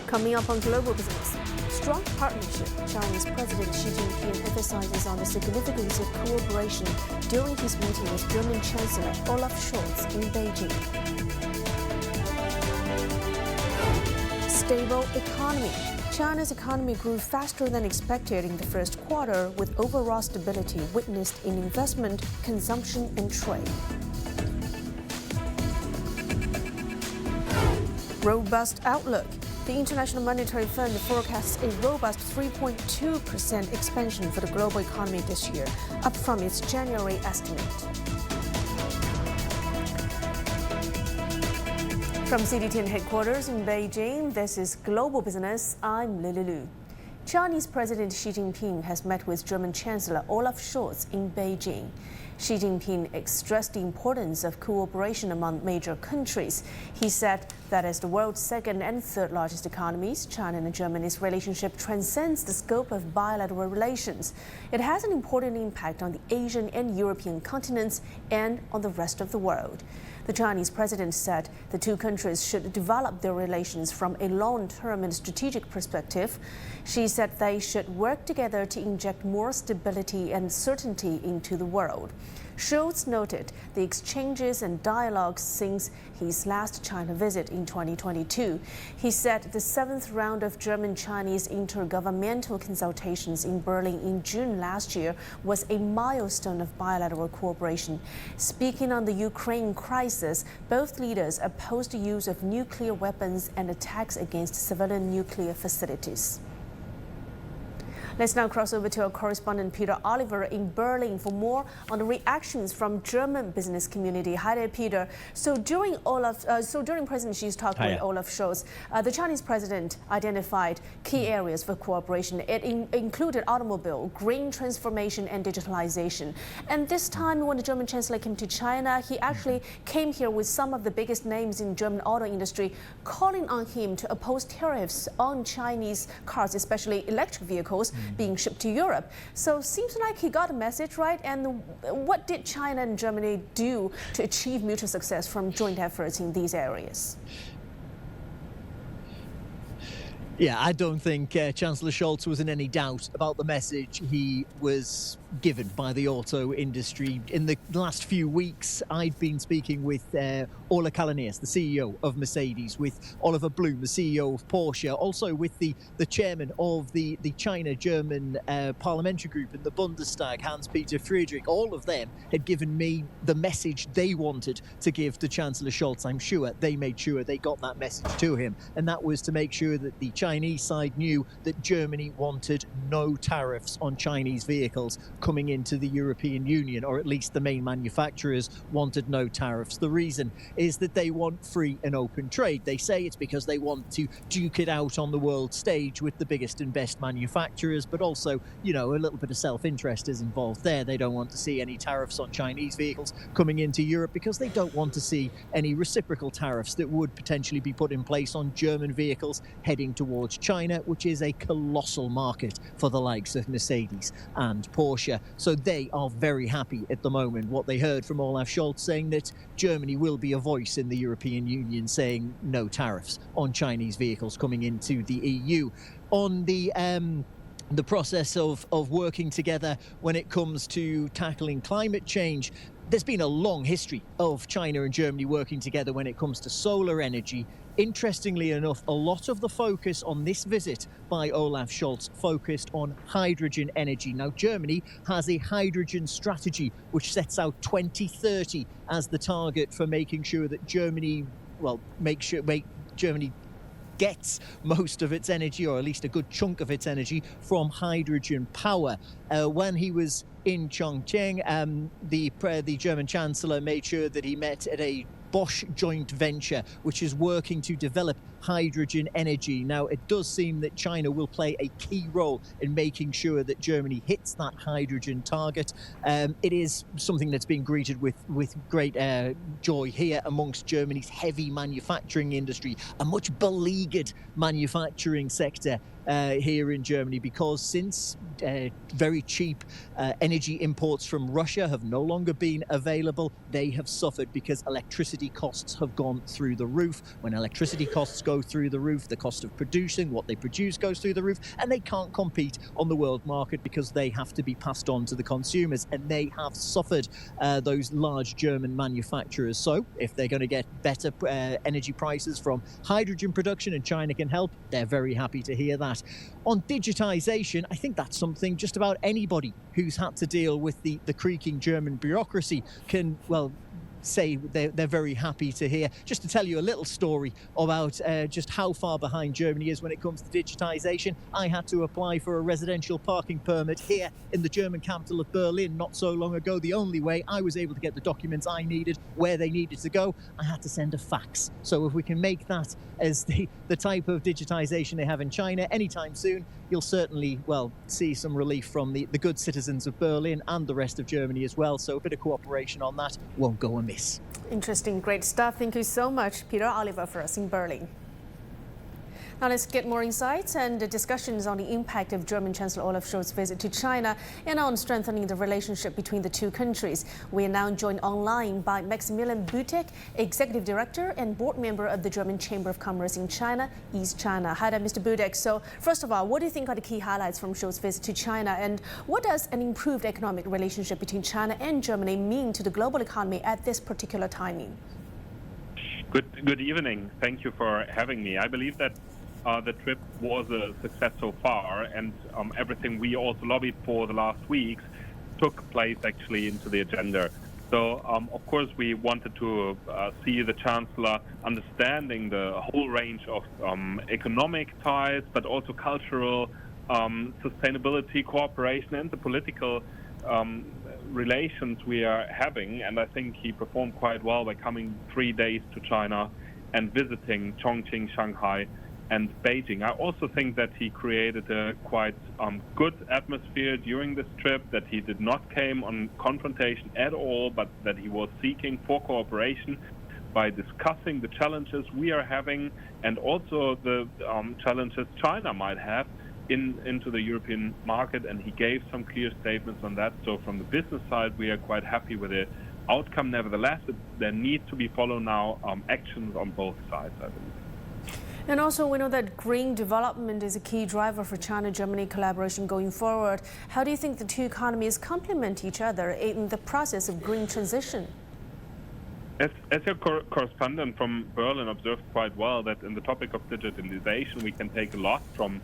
Coming up on Global Business, strong partnership. Chinese President Xi Jinping emphasizes on the significance of cooperation during his meeting with German Chancellor Olaf Scholz in Beijing. Stable economy. China's economy grew faster than expected in the first quarter, with overall stability witnessed in investment, consumption, and trade. Robust outlook. The International Monetary Fund forecasts a robust 3.2% expansion for the global economy this year, up from its January estimate. From CDTN headquarters in Beijing, this is Global Business. I'm Lily Lu. Chinese President Xi Jinping has met with German Chancellor Olaf Scholz in Beijing. Xi Jinping stressed the importance of cooperation among major countries. He said that as the world's second and third largest economies, China and Germany's relationship transcends the scope of bilateral relations. It has an important impact on the Asian and European continents and on the rest of the world. The Chinese president said the two countries should develop their relations from a long-term and strategic perspective. She said they should work together to inject more stability and certainty into the world. Scholz noted the exchanges and dialogues since his last China visit in 2022. He said the seventh round of German-Chinese intergovernmental consultations in Berlin in June last year was a milestone of bilateral cooperation. Speaking on the Ukraine crisis, both leaders opposed the use of nuclear weapons and attacks against civilian nuclear facilities. Let's now cross over to our correspondent Peter Oliver in Berlin for more on the reactions from German business community. Hi there, Peter. So during President Xi's talk with Olaf Scholz, the Chinese president identified key areas for cooperation. It included automobile, green transformation, and digitalization. And this time, when the German chancellor came to China, he actually came here with some of the biggest names in German auto industry, calling on him to oppose tariffs on Chinese cars, especially electric vehicles, being shipped to Europe. So seems like he got a message, right? And what did China and Germany do to achieve mutual success from joint efforts in these areas? Yeah, I don't think Chancellor Scholz was in any doubt about the message he was given by the auto industry. In the last few weeks, I'd been speaking with Ola Kalaniis, the CEO of Mercedes, with Oliver Blume, the CEO of Porsche, also with the chairman of the China-German parliamentary group in the Bundestag, Hans-Peter Friedrich. All of them had given me the message they wanted to give to Chancellor Scholz. I'm sure they made sure they got that message to him, and that was to make sure that the Chinese side knew that Germany wanted no tariffs on Chinese vehicles coming into the European Union, or at least the main manufacturers wanted no tariffs. The reason is that they want free and open trade. They say it's because they want to duke it out on the world stage with the biggest and best manufacturers, but also, you know, a little bit of self-interest is involved there. They don't want to see any tariffs on Chinese vehicles coming into Europe because they don't want to see any reciprocal tariffs that would potentially be put in place on German vehicles heading towards China, which is a colossal market for the likes of Mercedes and Porsche. So they are very happy at the moment. What they heard from Olaf Scholz saying that Germany will be a voice in the European Union saying no tariffs on Chinese vehicles coming into the EU. On the process of working together when it comes to tackling climate change, there's been a long history of China and Germany working together when it comes to solar energy. Interestingly enough, a lot of the focus on this visit by Olaf Scholz focused on hydrogen energy. Now, Germany has a hydrogen strategy which sets out 2030 as the target for making sure that Germany gets most of its energy, or at least a good chunk of its energy, from hydrogen power. When he was in Chongqing, the German Chancellor made sure that he met at a Bosch joint venture, which is working to develop hydrogen energy. Now, it does seem that China will play a key role in making sure that Germany hits that hydrogen target. It is something that's been greeted with great joy here amongst Germany's heavy manufacturing industry, a much beleaguered manufacturing sector here in Germany, because since very cheap energy imports from Russia have no longer been available, they have suffered because electricity costs have gone through the roof. When electricity costs go through the roof, the cost of producing what they produce goes through the roof, and they can't compete on the world market because they have to be passed on to the consumers, and they have suffered, those large German manufacturers. So if they're going to get better energy prices from hydrogen production and China can help, they're very happy to hear that. On digitization, I think that's something just about anybody who's had to deal with the creaking German bureaucracy can, well, say they're very happy to hear. Just to tell you a little story about just how far behind Germany is when it comes to digitization, I had to apply for a residential parking permit here in the German capital of Berlin not so long ago. The only way I was able to get the documents I needed where they needed to go, I had to send a fax. So if we can make that as the type of digitization they have in China anytime soon, you'll certainly, well, see some relief from the good citizens of Berlin and the rest of Germany as well. So a bit of cooperation on that won't go amiss. Interesting, great stuff. Thank you so much, Peter Oliver, for us in Berlin. Now let's get more insights and discussions on the impact of German Chancellor Olaf Scholz's visit to China and on strengthening the relationship between the two countries. We are now joined online by Maximilian Bütek, Executive Director and Board Member of the German Chamber of Commerce in China, East China. Hi there, Mr. Bütek. So first of all, what do you think are the key highlights from Scholz's visit to China, and what does an improved economic relationship between China and Germany mean to the global economy at this particular timing? Good evening. Thank you for having me. I believe that the trip was a success so far, and everything we also lobbied for the last weeks took place actually into the agenda. So, of course, we wanted to see the Chancellor understanding the whole range of economic ties, but also cultural, sustainability, cooperation, and the political relations we are having. And I think he performed quite well by coming 3 days to China and visiting Chongqing, Shanghai, and Beijing. I also think that he created a quite good atmosphere during this trip, that he did not came on confrontation at all, but that he was seeking for cooperation by discussing the challenges we are having and also the challenges China might have into the European market, and he gave some clear statements on that. So from the business side, we are quite happy with the outcome. Nevertheless, there need to be followed now actions on both sides, I believe. And also, we know that green development is a key driver for China-Germany collaboration going forward. How do you think the two economies complement each other in the process of green transition? As your correspondent from Berlin observed quite well, that in the topic of digitalization, we can take a lot from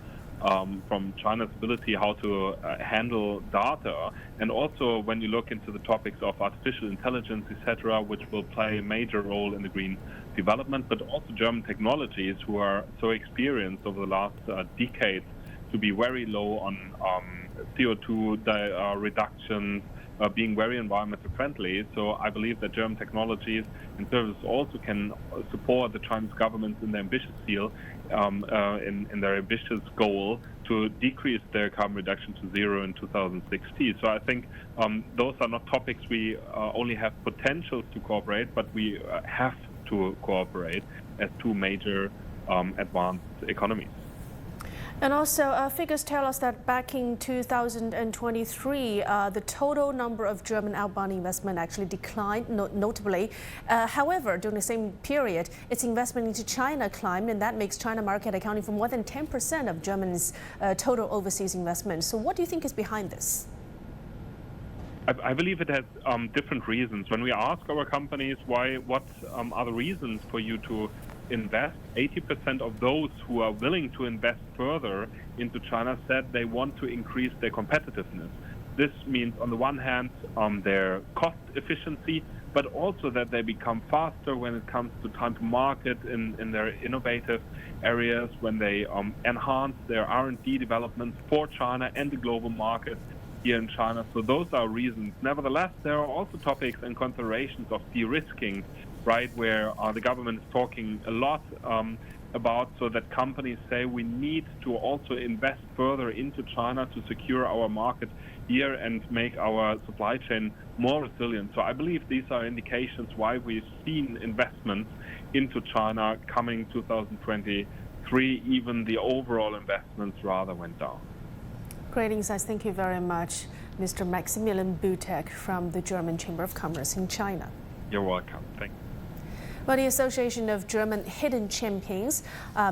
China's ability how to handle data, and also when you look into the topics of artificial intelligence, etc., which will play a major role in the green development, but also German technologies who are so experienced over the last decades to be very low on CO2 reductions, being very environmental friendly. So I believe that German technologies and services also can support the Chinese government in their ambitious field, in their ambitious goal to decrease their carbon reduction to zero in 2060. So I think those are not topics we only have potential to cooperate, but we have to cooperate as two major advanced economies. And also, figures tell us that back in 2023, the total number of German outbound investment actually declined notably. However, during the same period, its investment into China climbed, and that makes China market accounting for more than 10% of Germany's total overseas investment. So what do you think is behind this? I believe it has different reasons. When we ask our companies what are the reasons for you to invest, 80% of those who are willing to invest further into China said they want to increase their competitiveness. This means, on the one hand, their cost efficiency, but also that they become faster when it comes to time to market in their innovative areas, when they enhance their R&D developments for China and the global market here in China. So those are reasons. Nevertheless, there are also topics and considerations of de-risking, right, where the government is talking a lot about, so that companies say we need to also invest further into China to secure our market here and make our supply chain more resilient. So I believe these are indications why we've seen investments into China coming 2023 Q3, even the overall investments rather went down. Great insights. Thank you very much, Mr. Maximilian Butek from the German Chamber of Commerce in China. You're welcome. Thank you. Well, the Association of German Hidden Champions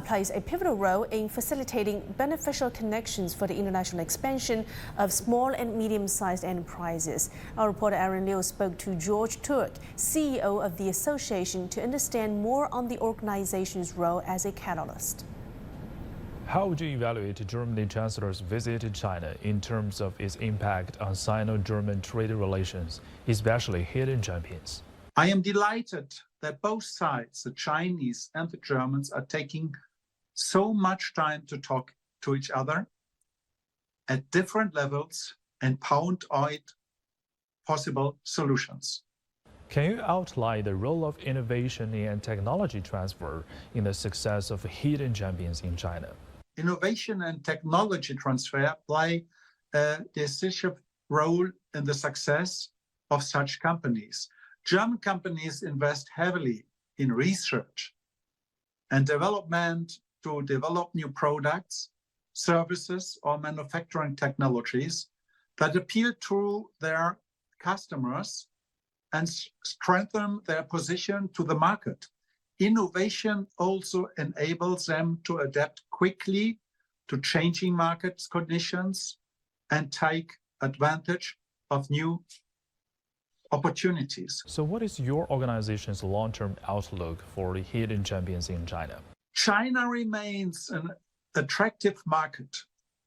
plays a pivotal role in facilitating beneficial connections for the international expansion of small and medium-sized enterprises. Our reporter Aaron Liu spoke to George Turk, CEO of the association, to understand more on the organization's role as a catalyst. How would you evaluate Germany Chancellor's visit to China in terms of its impact on Sino-German trade relations, especially hidden champions? I am delighted that both sides, the Chinese and the Germans, are taking so much time to talk to each other at different levels and pound out possible solutions. Can you outline the role of innovation and technology transfer in the success of hidden champions in China? Innovation and technology transfer play a decisive role in the success of such companies. German companies invest heavily in research and development to develop new products, services, or manufacturing technologies that appeal to their customers and strengthen their position to the market. Innovation also enables them to adapt quickly to changing market conditions and take advantage of new opportunities. So what is your organization's long-term outlook for the hidden champions in China? China remains an attractive market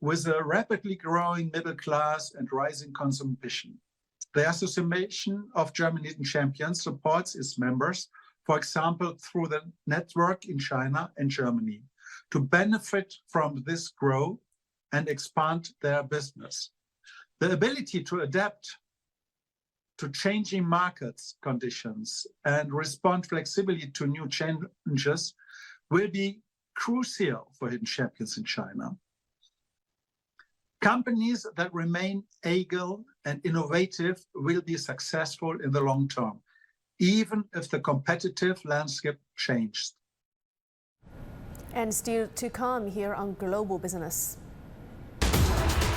with a rapidly growing middle class and rising consumption. The Association of German Hidden Champions supports its members, for example, through the network in China and Germany, to benefit from this growth and expand their business. The ability to adapt to changing market conditions and respond flexibly to new challenges will be crucial for hidden champions in China. Companies that remain agile and innovative will be successful in the long term, even if the competitive landscape changes. And still to come here on Global Business.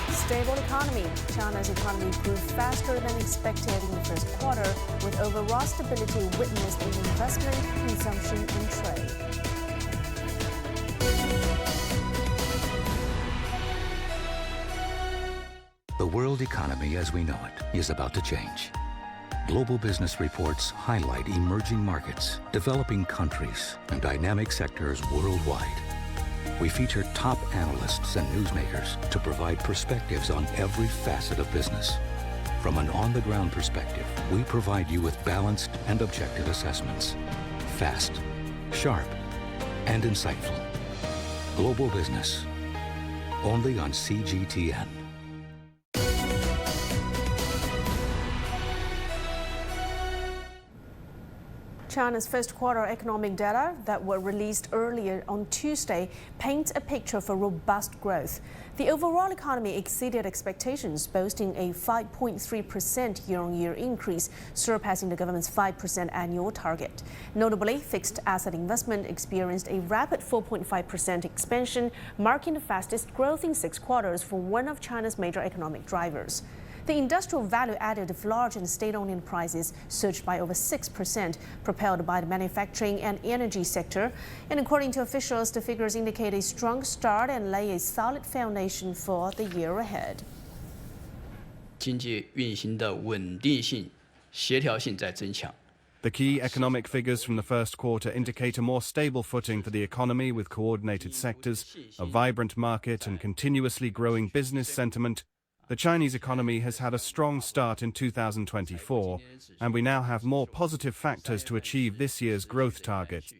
Stable economy. China's economy grew faster than expected in the first quarter, with overall stability witnessed in investment, consumption, and trade. The world economy as we know it is about to change. Global Business reports highlight emerging markets, developing countries, and dynamic sectors worldwide. We feature top analysts and newsmakers to provide perspectives on every facet of business. From an on-the-ground perspective, we provide you with balanced and objective assessments. Fast, sharp, and insightful. Global Business, only on CGTN. China's first quarter economic data that were released earlier on Tuesday paint a picture of a robust growth. The overall economy exceeded expectations, boasting a 5.3% year-on-year increase, surpassing the government's 5% annual target. Notably, fixed asset investment experienced a rapid 4.5% expansion, marking the fastest growth in 6 quarters for one of China's major economic drivers. The industrial value added of large and state-owned enterprises surged by over 6%, propelled by the manufacturing and energy sector. And according to officials, the figures indicate a strong start and lay a solid foundation for the year ahead. 经济运行的稳定性、协调性在增强。 The key economic figures from the first quarter indicate a more stable footing for the economy with coordinated sectors, a vibrant market and continuously growing business sentiment. The Chinese economy has had a strong start in 2024, and we now have more positive factors to achieve this year's growth targets.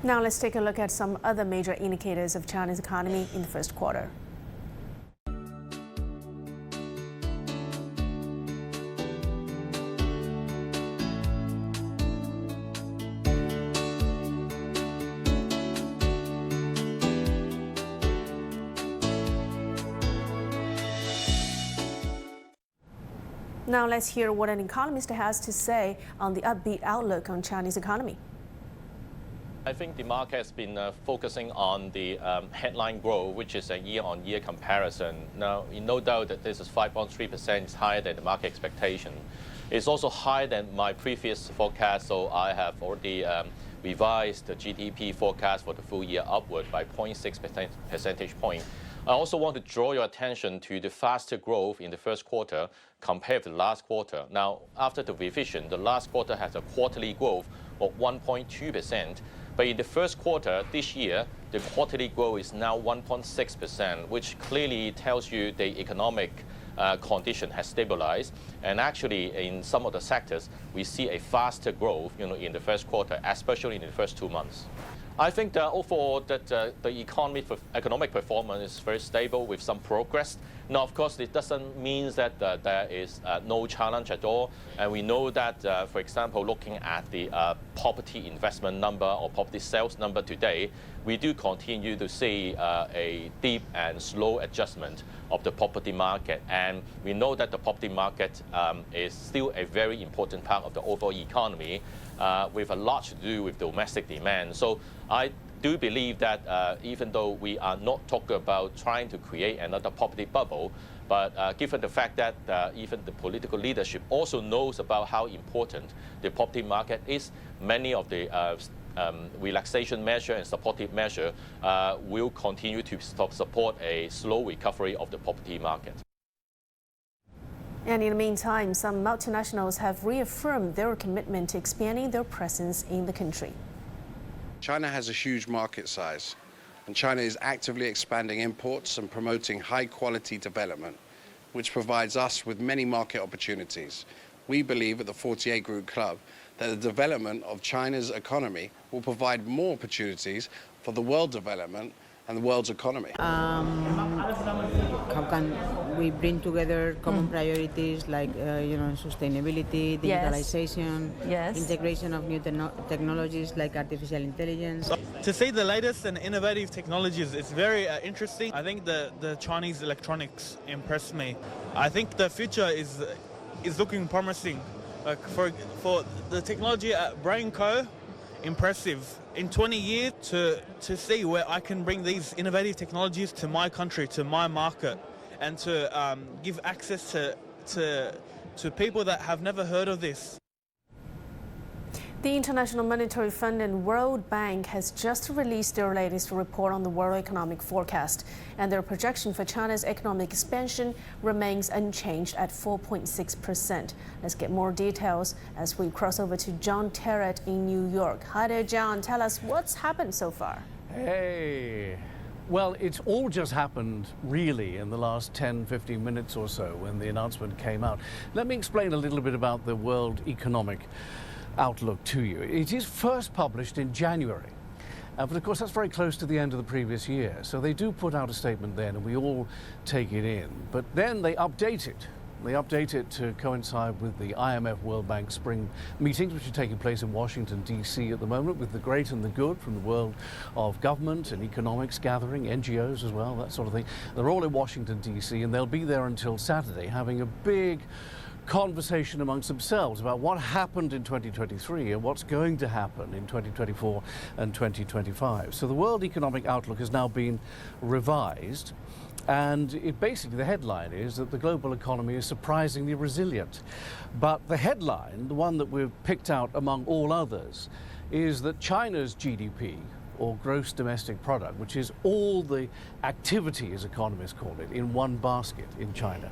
Now let's take a look at some other major indicators of China's economy in the first quarter. Now let's hear what an economist has to say on the upbeat outlook on Chinese economy. I think the market has been focusing on the headline growth, which is a year-on-year comparison. Now, no doubt that this is 5.3%, is higher than the market expectation. It's also higher than my previous forecast, so I have already revised the GDP forecast for the full year upward by 0.6 percentage point. I also want to draw your attention to the faster growth in the first quarter compared to the last quarter. Now, after the revision, the last quarter has a quarterly growth of 1.2%. But in the first quarter this year, the quarterly growth is now 1.6%, which clearly tells you the economic condition has stabilized. And actually, in some of the sectors, we see a faster growth, in the first quarter, especially in the first 2 months. I think that overall that the economic performance is very stable with some progress. Now, of course, it doesn't mean that there is no challenge at all. And we know that, for example, looking at the property investment number or property sales number today, we do continue to see a deep and slow adjustment of the property market. And we know that the property market is still a very important part of the overall economy with a lot to do with domestic demand. So I do believe that even though we are not talking about trying to create another property bubble, but given the fact that even the political leadership also knows about how important the property market is, many of the relaxation measure and supportive measure will continue to support a slow recovery of the property market. And in the meantime, some multinationals have reaffirmed their commitment to expanding their presence in the country. China has a huge market size, and China is actively expanding imports and promoting high-quality development, which provides us with many market opportunities. We believe at the 48 Group Club that the development of China's economy will provide more opportunities for the world development and the world's economy. How can we bring together common priorities like sustainability, digitalization, integration of new technologies like artificial intelligence? To see the latest and innovative technologies is very interesting. I think the Chinese electronics impressed me. I think the future is looking promising. Like for the technology at BrainCo, impressive. In 20 years, to see where I can bring these innovative technologies to my country, to my market, and to give access to people that have never heard of this. The International Monetary Fund and World Bank has just released their latest report on the world economic forecast, and their projection for China's economic expansion remains unchanged at 4.6%. Let's get more details as we cross over to John Terrett in New York. Hi there, John. Tell us what's happened so far. Hey. Well, it's all just happened really in the last 10-15 minutes or so when the announcement came out. Let me explain a little bit about the World Economic Outlook to you. It is first published in January, but of course that's very close to the end of the previous year. So they do put out a statement then and we all take it in. But then they update it. They update it to coincide with the IMF World Bank spring meetings, which are taking place in Washington, D.C. at the moment, with the great and the good from the world of government and economics gathering, NGOs as well, that sort of thing. They're all in Washington, D.C., and they'll be there until Saturday, having a big conversation amongst themselves about what happened in 2023 and what's going to happen in 2024 and 2025. So the World Economic Outlook has now been revised, and basically the headline is that the global economy is surprisingly resilient. But the headline, the one that we've picked out among all others, is that China's GDP, or gross domestic product, which is all the activity, as economists call it, in one basket in China,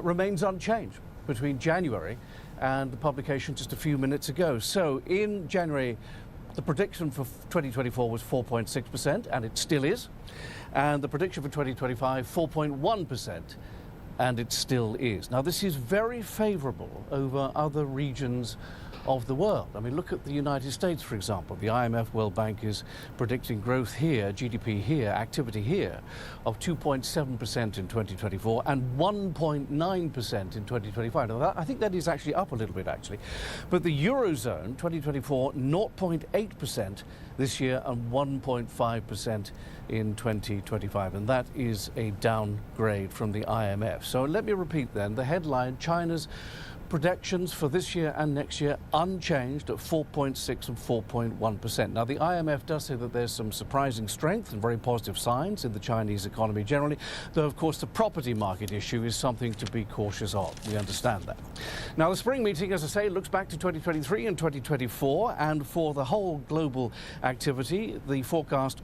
remains unchanged between January and the publication just a few minutes ago. So in January, the prediction for 2024 was 4.6%, and it still is. And the prediction for 2025, 4.1%, and it still is. Now, this is very favorable over other regions of the world. I mean, look at the United States, for example. The IMF World Bank is predicting growth here, GDP here, activity here, of 2.7% in 2024 and 1.9% in 2025. Now, I think that is actually up a little bit, actually. But the Eurozone, 2024, 0.8% this year and 1.5% in 2025. And that is a downgrade from the IMF. So let me repeat then, the headline, China's Projections for this year and next year unchanged at 4.6 and 4.1%. Now, the IMF does say that there's some surprising strength and very positive signs in the Chinese economy generally, though, of course, the property market issue is something to be cautious of. We understand that. Now, the spring meeting, as I say, looks back to 2023 and 2024, and for the whole global activity, the forecast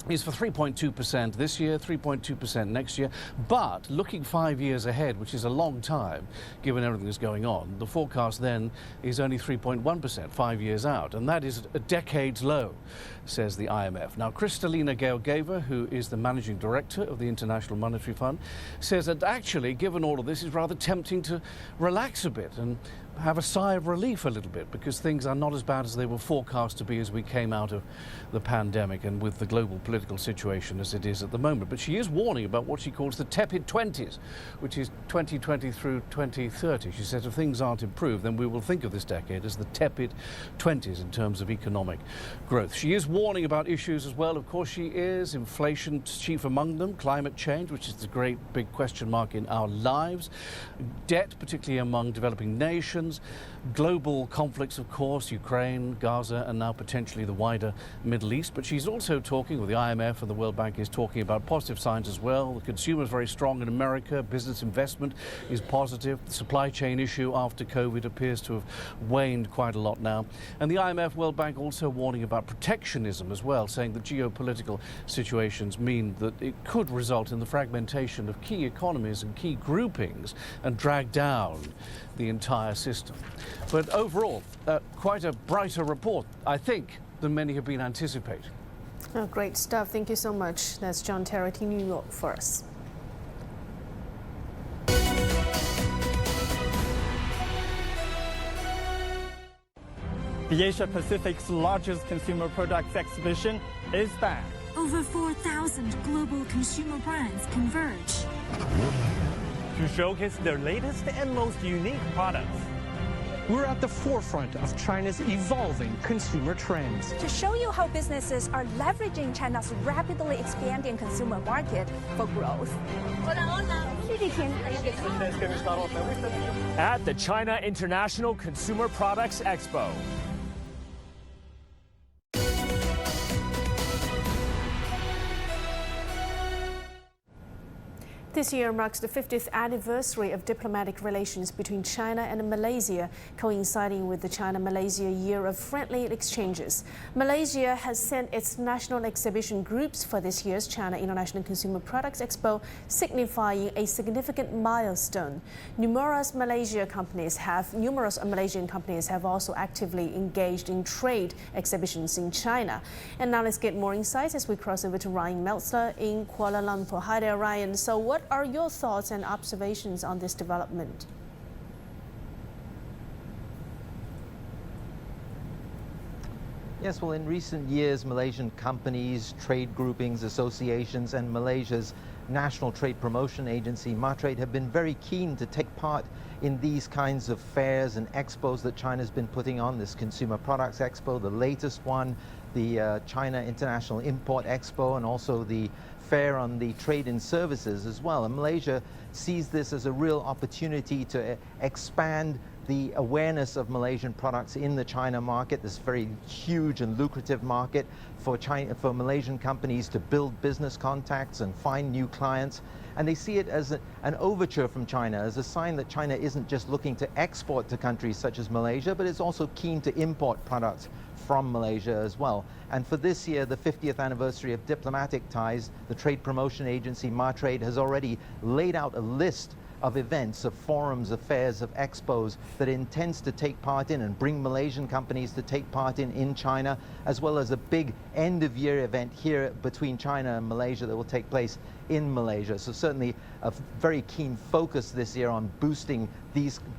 is for 3.2% this year, 3.2% next year. But looking 5 years ahead, which is a long time, given everything that's going on, the forecast then is only 3.1% 5 years out. And that is a decade's low, says the IMF. Now, Kristalina Georgieva, who is the managing director of the International Monetary Fund, says that actually, given all of this, it's rather tempting to relax a bit and have a sigh of relief a little bit, because things are not as bad as they were forecast to be as we came out of the pandemic and with the global political situation as it is at the moment. But she is warning about what she calls the tepid 20s, which is 2020 through 2030. She says if things aren't improved, then we will think of this decade as the tepid 20s in terms of economic growth. She is warning about issues as well. Of course she is. Inflation chief among them, climate change, which is the great big question mark in our lives, debt, particularly among developing nations, global conflicts, of course, Ukraine, Gaza, and now potentially the wider Middle East. But she's also talking, or the IMF and the World Bank is talking about positive signs as well. The consumer is very strong in America. Business investment is positive. The supply chain issue after COVID appears to have waned quite a lot now. And the IMF, World Bank also warning about protectionism as well, saying that geopolitical situations mean that it could result in the fragmentation of key economies and key groupings and drag down the entire system. But overall, quite a brighter report, I think, than many have been anticipating. Oh, great stuff. Thank you so much. That's John Terrett in New York for us. The Asia Pacific's largest consumer products exhibition is back. Over 4,000 global consumer brands converge to showcase their latest and most unique products. We're at the forefront of China's evolving consumer trends. To show you how businesses are leveraging China's rapidly expanding consumer market for growth. At the China International Consumer Products Expo. This year marks the 50th anniversary of diplomatic relations between China and Malaysia, coinciding with the China-Malaysia Year of Friendly Exchanges. Malaysia has sent its national exhibition groups for this year's China International Consumer Products Expo, signifying a significant milestone. Numerous Malaysian companies have also actively engaged in trade exhibitions in China. And now let's get more insights as we cross over to Ryan Meltzer in Kuala Lumpur. Hi there, Ryan. So what are your thoughts and observations on this development? Yes, well, in recent years, Malaysian companies, trade groupings, associations, and Malaysia's National Trade Promotion Agency, MATRADE, have been very keen to take part in these kinds of fairs and expos that China's been putting on, this Consumer Products Expo, the latest one, the China International Import Expo, and also the fair on the trade in services as well. And Malaysia sees this as a real opportunity to expand the awareness of Malaysian products in the China market, this very huge and lucrative market for Malaysian companies to build business contacts and find new clients. And they see it as an overture from China, as a sign that China isn't just looking to export to countries such as Malaysia, but is also keen to import products from Malaysia as well. And for this year, the 50th anniversary of diplomatic ties, the trade promotion agency MATRADE has already laid out a list of events, of forums, of fairs, of expos that it intends to take part in and bring Malaysian companies to take part in China, as well as a big end-of-year event here between China and Malaysia that will take place in Malaysia. So certainly a very keen focus this year on boosting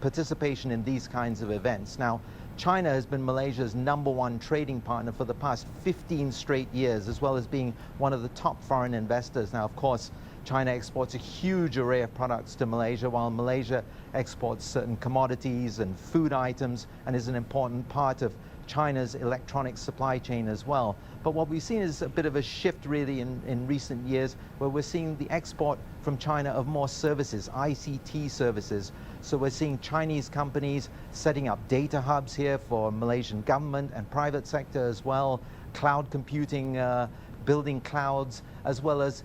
participation in these kinds of events. Now, China has been Malaysia's #1 trading partner for the past 15 straight years, as well as being one of the top foreign investors. Now, of course, China exports a huge array of products to Malaysia, while Malaysia exports certain commodities and food items and is an important part of China's electronic supply chain as well. But what we've seen is a bit of a shift really in recent years, where we're seeing the export from China of more services, ICT services. So we're seeing Chinese companies setting up data hubs here for Malaysian government and private sector as well, cloud computing, building clouds, as well as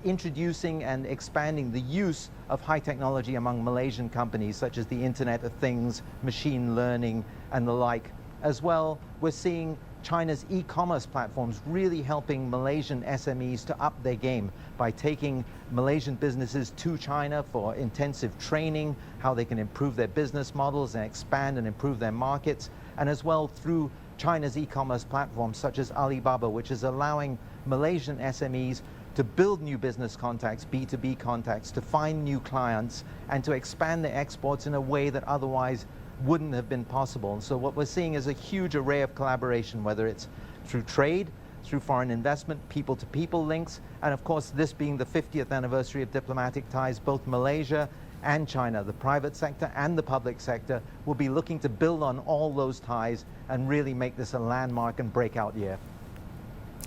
introducing and expanding the use of high technology among Malaysian companies, such as the Internet of Things, machine learning, and the like. As well, we're seeing China's e-commerce platforms really helping Malaysian SMEs to up their game by taking Malaysian businesses to China for intensive training, how they can improve their business models and expand and improve their markets, and as well through China's e-commerce platforms such as Alibaba, which is allowing Malaysian SMEs to build new business contacts, B2B contacts, to find new clients, and to expand their exports in a way that otherwise wouldn't have been possible. And so what we're seeing is a huge array of collaboration, whether it's through trade, through foreign investment, people-to-people links, and of course this being the 50th anniversary of diplomatic ties, both Malaysia and China, the private sector and the public sector, will be looking to build on all those ties and really make this a landmark and breakout year.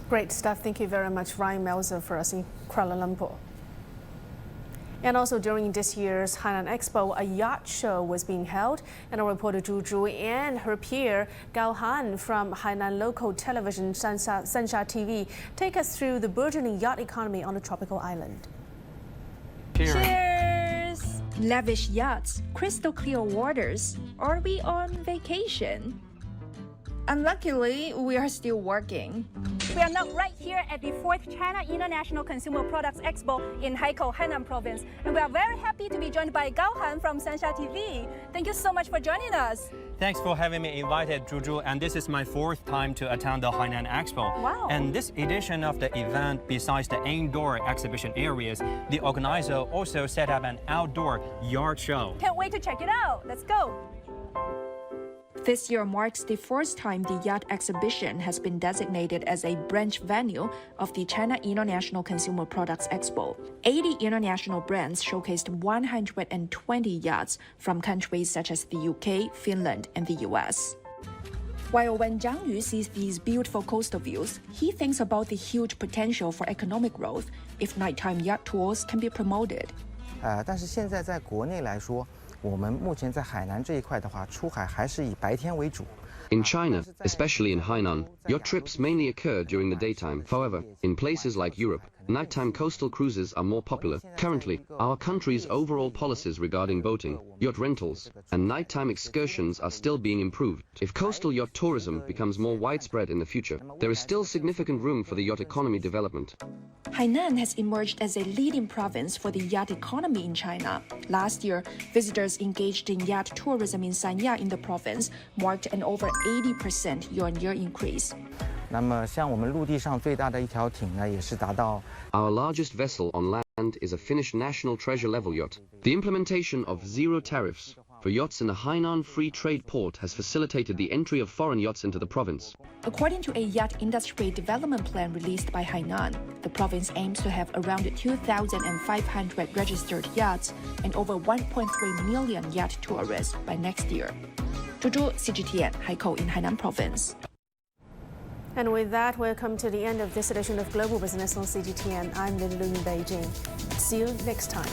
Great stuff. Thank you very much, Ryan Melzer, for us in Kuala Lumpur. And also during this year's Hainan Expo, a yacht show was being held, and our reporter Zhu Zhu and her peer Gao Han from Hainan local television Sansha TV take us through the burgeoning yacht economy on the tropical island. Cheers! Lavish yachts, crystal clear waters. Are we on vacation? Unluckily, we are still working. We are now right here at the 4th China International Consumer Products Expo in Haikou, Hainan Province. And we are very happy to be joined by Gao Han from Sansha TV. Thank you so much for joining us. Thanks for having me invited, Zhu, and this is my 4th time to attend the Hainan Expo. Wow. And this edition of the event, besides the indoor exhibition areas, the organizer also set up an outdoor yacht show. Can't wait to check it out. Let's go. This year marks the first time the yacht exhibition has been designated as a branch venue of the China International Consumer Products Expo. 80 international brands showcased 120 yachts from countries such as the UK, Finland, and the US. While when Zhang Yu sees these beautiful coastal views, he thinks about the huge potential for economic growth if nighttime yacht tours can be promoted. 但是现在在国内来说，我们目前在海南这一块的话，出海还是以白天为主。 In China, especially in Hainan, yacht trips mainly occur during the daytime. However, in places like Europe, nighttime coastal cruises are more popular. Currently, our country's overall policies regarding boating, yacht rentals, and nighttime excursions are still being improved. If coastal yacht tourism becomes more widespread in the future, there is still significant room for the yacht economy development. Hainan has emerged as a leading province for the yacht economy in China. Last year, visitors engaged in yacht tourism in Sanya in the province marked an over 80% year-on-year increase. 那么像我们陆地上最大的一条艇呢，也是达到。 Our largest vessel on land is a Finnish national treasure level yacht. The implementation of zero tariffs for yachts in the Hainan Free Trade Port has facilitated the entry of foreign yachts into the province. According to a yacht industry development plan released by Hainan, the province aims to have around 2,500 registered yachts and over 1.3 million yacht tourists by next year. Zhu, CGTN, Haikou in Hainan Province. And with that, we'll come to the end of this edition of Global Business on CGTN. I'm Lily Lu in Beijing. See you next time.